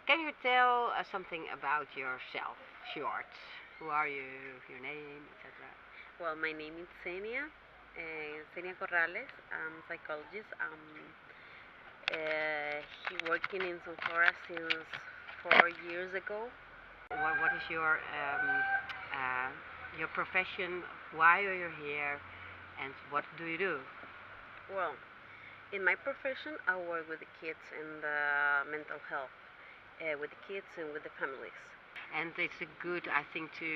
Can you tell something about yourself, short? Who are you, your name, etc.? Well, my name is Zhenia, Zhenia Corrales. I'm a psychologist. Working in Sonora since 4 years ago. What is your profession? Why are you here? And what do you do? Well, in my profession, I work with the kids and the mental health, with the kids and with the families. And it's a good, I think, to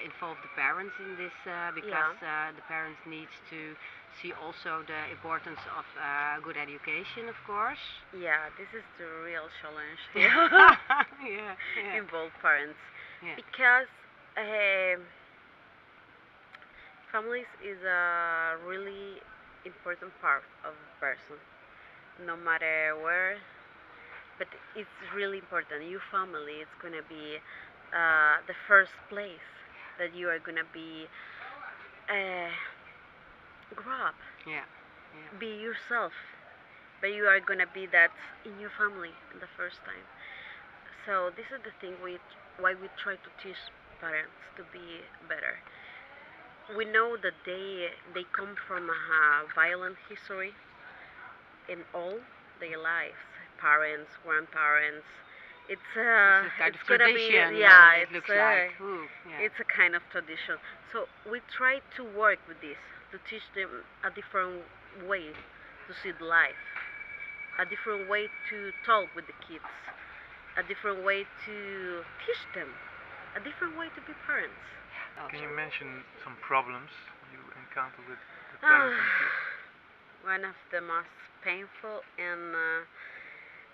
involve the parents in this because Yeah. the parents need to see also the importance of good education, of course. Yeah, this is the real challenge here. Yeah, yeah, Involve parents yeah. because families is a really important part of a person, no matter where. But it's really important. Your family is gonna be the first place that you are gonna be uh, grow up, Yeah, yeah. be yourself. But you are gonna be that in your family in the first time. So this is the thing why we try to teach parents to be better. We know that they come from a violent history in all their lives. Parents, grandparents. It's a kind It's of gonna be, tradition. yeah. It looks like. Ooh, yeah. It's a kind of tradition. So we try to work with this to teach them a different way to see the life, a different way to talk with the kids, a different way to teach them, a different way to be parents. Can you mention some problems you encounter with the Ah, parents and kids? one of the most painful and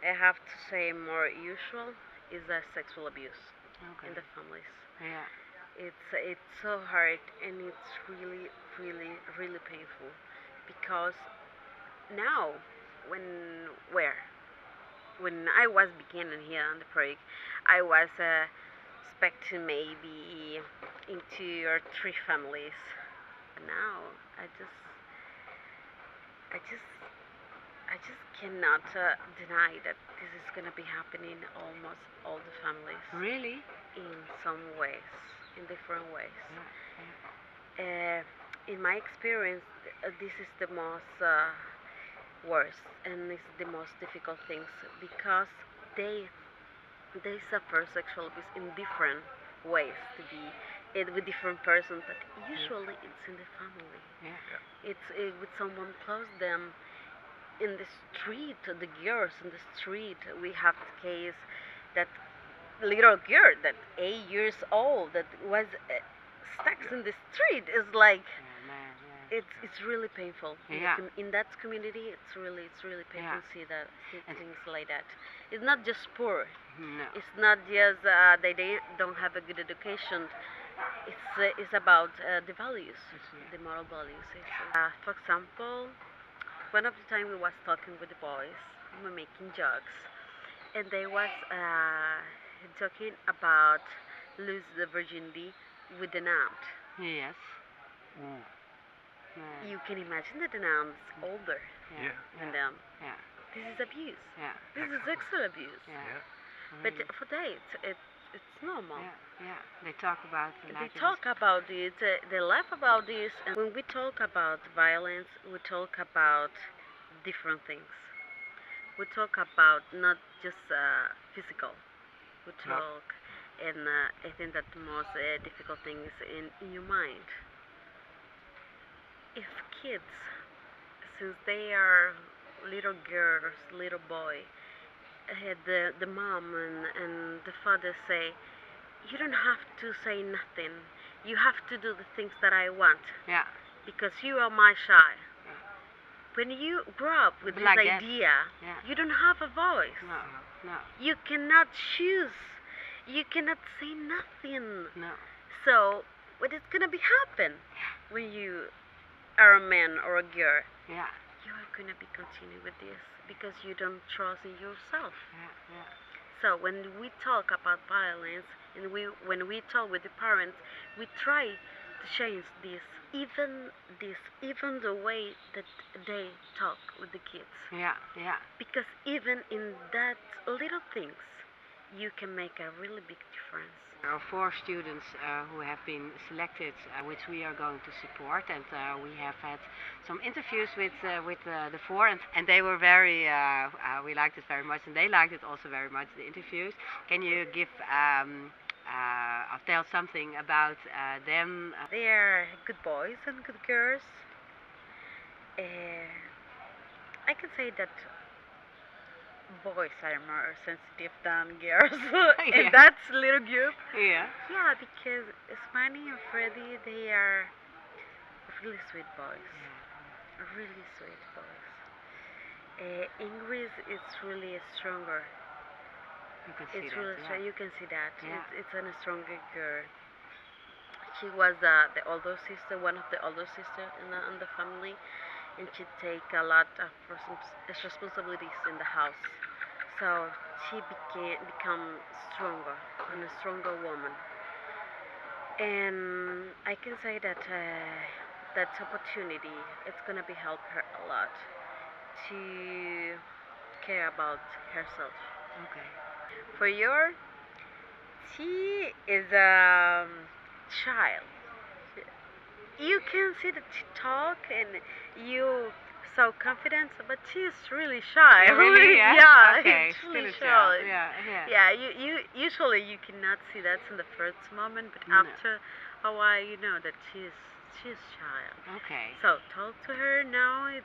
I have to say more usual is sexual abuse Okay. in the families. Yeah. It's so hard and it's really really painful because now when where when I was beginning here on the project, I was expecting maybe in 2 or 3 families. But now I just I just cannot deny that this is gonna be happening almost all the families Really? in some ways, in different ways. Yeah. In my experience, this is the most worst and it's the most difficult things because they they suffer sexual abuse in different ways to be it with different persons, but usually it's in the family. Yeah. It's with someone close them in the street, the girls in the street. We have the case that little girl that 8 years old that was stuck in the street is like Yeah, man. Yeah. it's really painful. Yeah. In that community, it's really painful Yeah. to see And things like that. It's not just poor. no. It's not just they don't have a good education. It's about the values, Yeah. the moral values. For example, one of the time we was talking with the boys, we were making jokes, and they was talking about lose the virginity with an aunt. Yes. Ooh. Yeah. You can imagine that an aunt's older Yeah. than them. Yeah. This is abuse. Yeah. This is sexual abuse. Yeah. Yeah. But Really. for them, it's normal. Yeah. Yeah. They talk about it They like it talk about it, they laugh about this, and when we talk about violence, we talk about different things. We talk about not just physical. We No. talk, and I think that the most difficult thing is in your mind. If kids, since they are little girls, little boy, the mom and the father say, you don't have to say nothing. You have to do the things that I want Yeah. because you are my child. When you grow up with But this like that. idea, Yeah. you don't have a voice. No. No. You cannot choose. You cannot say nothing. No. So, what is gonna be happen when you are a man or a girl? Yeah. You are gonna be continue with this because you don't trust in yourself. Yeah. Yeah. So when we talk about violence and when we talk with the parents, we try to change this, even the way that they talk with the kids. Yeah. Yeah. Because even in that little things, you can make a really big difference. There are four students who have been selected, which we are going to support, and we have had some interviews with the four, and they were very. We liked it very much, and they liked it also very much. The interviews. Can you give tell something about them? They are good boys and good girls. Uh, I can say that boys are more sensitive than girls in Yeah. that little group. Yeah. Yeah, because Smiley and Freddy, they are really sweet boys. Really sweet boys. Ingrid is really stronger. You can see It's that. really Yeah. strong. You can see that. Yeah. It's a stronger girl. She was the older sister, one of the older sisters in the family, and she take a lot of responsibilities in the house. So she become stronger and a stronger woman. And I can say that that opportunity it's gonna be help her a lot to care about herself. Okay. For your, she is child. You can see that she talk and you so confident, but she's really shy. Really? Yeah. Yeah, Okay. it's Still really a shy. child. Yeah. Yeah. Yeah, you usually you cannot see that in the first moment, but No. after a while you know that she's shy. Okay. So talk to her now. It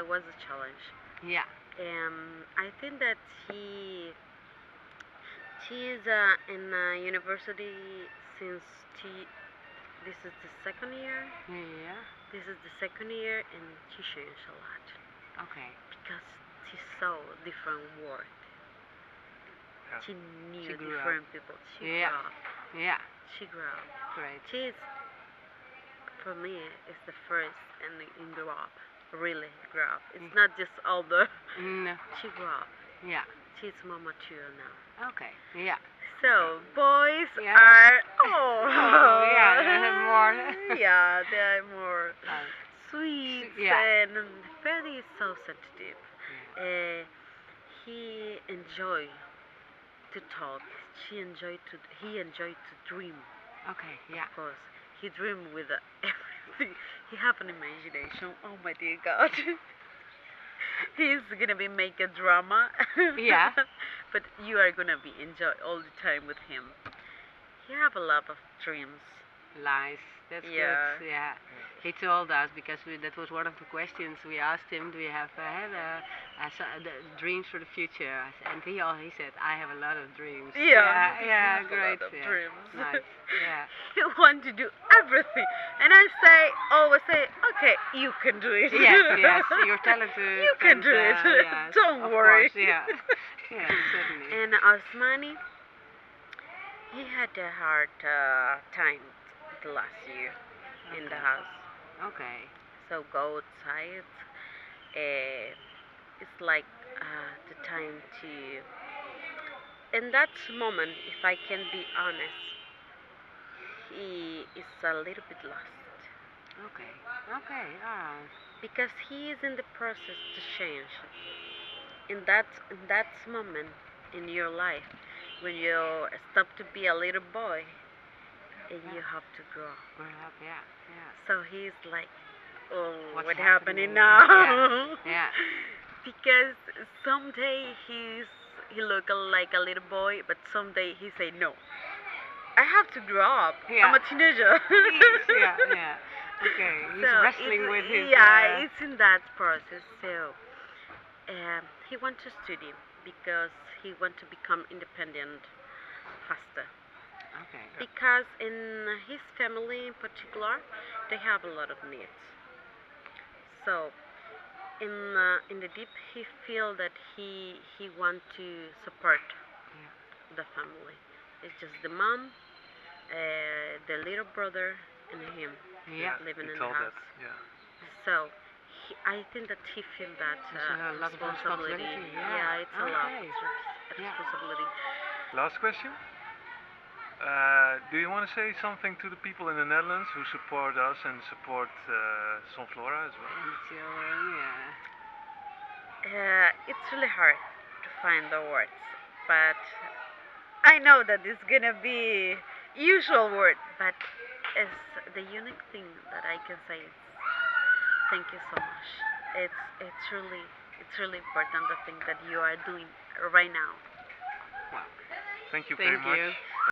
was a challenge. Yeah. I think that she is in university since this is the second year. Yeah. This is the second year, and she changed a lot Okay. because she saw different world. Yeah. She knew She grew different people. She Yeah. grew up. Yeah. She grew up. Great. She's for me is the first and grow up. Really grow up. It's not just older. No. She grew up. Yeah. She's more mature now. Okay. Yeah. So boys Yeah. are Oh, yeah, they're more- yeah, they're more Um, sweet yeah. and Freddy is so sensitive. He enjoy to talk. He enjoyed to dream. Okay. Yeah. Of course, he dream with everything. He have an imagination. Oh my dear God. He's gonna be make a drama. Yeah. But you are gonna be enjoy all the time with him. He have a lot of dreams. Nice. That's Yeah. good. Yeah. He told us because that was one of the questions we asked him. Do we have the dreams for the future? And he said, I have a lot of dreams. Yeah. Yeah. He Yeah. have a Great. lot of Yeah. dreams. Nice. Yeah. He want to do everything, and I always say, okay, you can do it. Yes. Yes. You're talented. You can and, do it. yes, Don't of worry. Course, yeah. Yeah. Certainly. And Osmani, he had a hard time the last year in the Okay. house. Okay. So go outside. It's like the time to. In that moment, if I can be honest, he is a little bit lost Okay. Okay. Ah. because he is in the process to change. In that moment in your life, when you stop to be a little boy and you have to grow. Grow up. Yeah. Yeah. So he's like, oh, What's what's happening? happening now? Yeah. Because someday he look like a little boy, but someday he say no. I have to grow up. Yeah. I'm a teenager. Yeah. Yeah. Okay. He's So wrestling it's- with his. yeah, it's in that process. So he want to study because he want to become independent faster. Okay. Because in his family in particular, they have a lot of needs. So in the deep, he feel that he want to support Yeah. the family. It's just the mom, the little brother, and him Yeah. living He in the told house. that. Yeah. So I think that he feel that There's a lot of responsibility. responsibility, Yeah, yeah. it's a lot. Okay. It's Yeah. responsibility. Last question. Do you want to say something to the people in the Netherlands who support us and support Sunflora as well? And the children. Yeah. It's really hard to find the words, but I know that it's gonna be usual word, but it's the unique thing that I can say is thank you so much. It's really important the thing that you are doing right now. Well, Thank you very thank much. you.